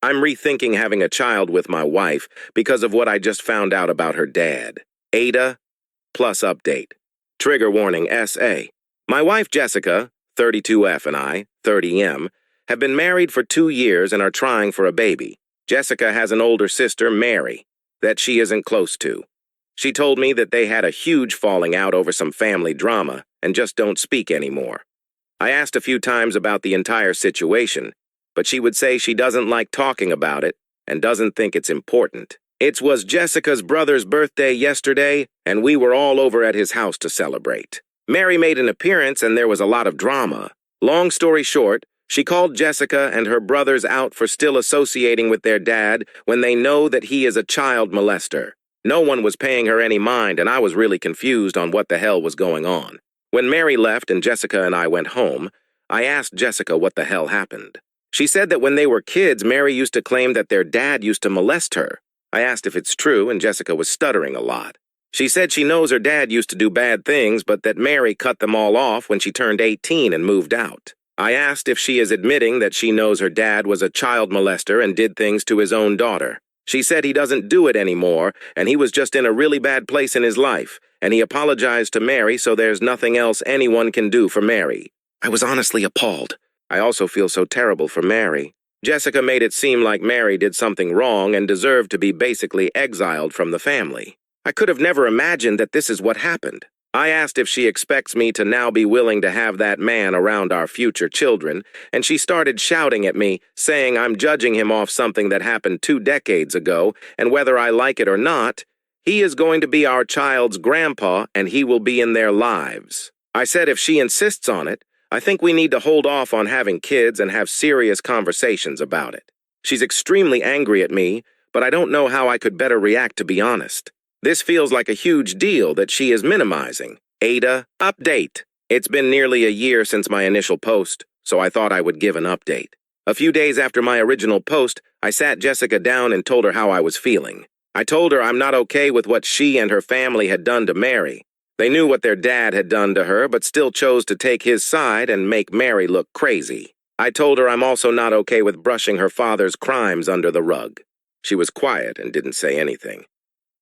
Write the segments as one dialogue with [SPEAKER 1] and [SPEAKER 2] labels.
[SPEAKER 1] I'm rethinking having a child with my wife because of what I just found out about her dad. AITAH plus update. Trigger warning SA. My wife Jessica, 32F, and I, 30M, have been married for 2 years and are trying for a baby. Jessica has an older sister, Mary, that she isn't close to. She told me that they had a huge falling out over some family drama and just don't speak anymore. I asked a few times about the entire situation, but she would say she doesn't like talking about it and doesn't think it's important. It was Jessica's brother's birthday yesterday, and we were all over at his house to celebrate. Mary made an appearance and there was a lot of drama. Long story short, she called Jessica and her brothers out for still associating with their dad when they know that he is a child molester. No one was paying her any mind, and I was really confused on what the hell was going on. When Mary left and Jessica and I went home, I asked Jessica what the hell happened. She said that when they were kids, Mary used to claim that their dad used to molest her. I asked if it's true, and Jessica was stuttering a lot. She said she knows her dad used to do bad things, but that Mary cut them all off when she turned 18 and moved out. I asked if she is admitting that she knows her dad was a child molester and did things to his own daughter. She said he doesn't do it anymore, and he was just in a really bad place in his life, and he apologized to Mary, so there's nothing else anyone can do for Mary. I was honestly appalled. I also feel so terrible for Mary. Jessica made it seem like Mary did something wrong and deserved to be basically exiled from the family. I could have never imagined that this is what happened. I asked if she expects me to now be willing to have that man around our future children, and she started shouting at me, saying I'm judging him off something that happened 2 decades ago, and whether I like it or not, he is going to be our child's grandpa and he will be in their lives. I said if she insists on it, I think we need to hold off on having kids and have serious conversations about it. She's extremely angry at me, but I don't know how I could better react, to be honest. This feels like a huge deal that she is minimizing. AITAH update. It's been nearly a year since my initial post, so I thought I would give an update. A few days after my original post, I sat Jessica down and told her how I was feeling. I told her I'm not okay with what she and her family had done to Mary. They knew what their dad had done to her, but still chose to take his side and make Mary look crazy. I told her I'm also not okay with brushing her father's crimes under the rug. She was quiet and didn't say anything.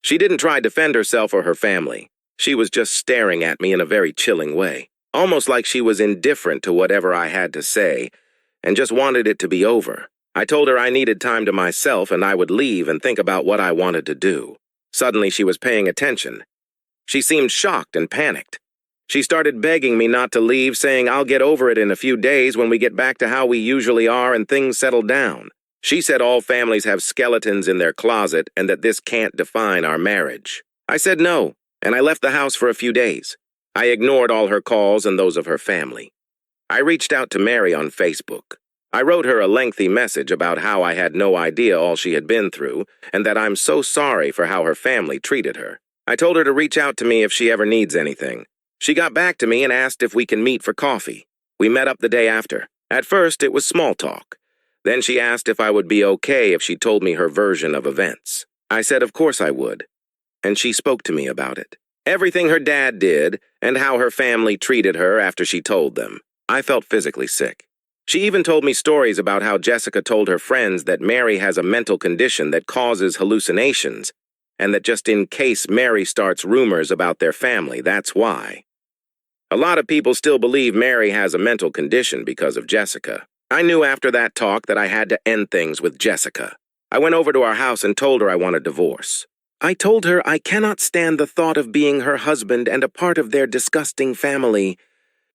[SPEAKER 1] She didn't try to defend herself or her family. She was just staring at me in a very chilling way, almost like she was indifferent to whatever I had to say and just wanted it to be over. I told her I needed time to myself and I would leave and think about what I wanted to do. Suddenly she was paying attention. She seemed shocked and panicked. She started begging me not to leave, saying I'll get over it in a few days when we get back to how we usually are and things settle down. She said all families have skeletons in their closet and that this can't define our marriage. I said no, and I left the house for a few days. I ignored all her calls and those of her family. I reached out to Mary on Facebook. I wrote her a lengthy message about how I had no idea all she had been through and that I'm so sorry for how her family treated her. I told her to reach out to me if she ever needs anything. She got back to me and asked if we can meet for coffee. We met up the day after. At first, it was small talk. Then she asked if I would be okay if she told me her version of events. I said of course I would, and she spoke to me about it. Everything her dad did, and how her family treated her after she told them. I felt physically sick. She even told me stories about how Jessica told her friends that Mary has a mental condition that causes hallucinations, and that just in case Mary starts rumors about their family, that's why. A lot of people still believe Mary has a mental condition because of Jessica. I knew after that talk that I had to end things with Jessica. I went over to our house and told her I want a divorce. I told her I cannot stand the thought of being her husband and a part of their disgusting family.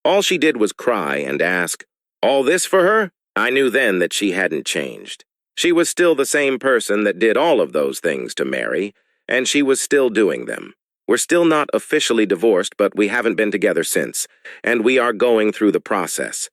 [SPEAKER 1] All she did was cry and ask, "All this for her?" I knew then that she hadn't changed. She was still the same person that did all of those things to Mary, and she was still doing them. We're still not officially divorced, but we haven't been together since, and we are going through the process.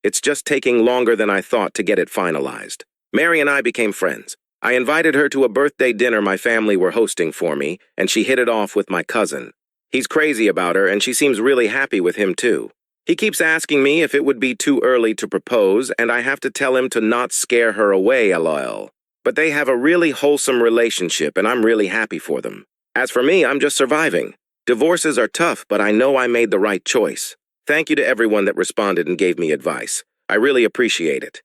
[SPEAKER 1] It's just taking longer than I thought to get it finalized. Mary and I became friends. I invited her to a birthday dinner my family were hosting for me, and she hit it off with my cousin. He's crazy about her, and she seems really happy with him too. He keeps asking me if it would be too early to propose, and I have to tell him to not scare her away, lol. But they have a really wholesome relationship, and I'm really happy for them. As for me, I'm just surviving. Divorces are tough, but I know I made the right choice. Thank you to everyone that responded and gave me advice. I really appreciate it.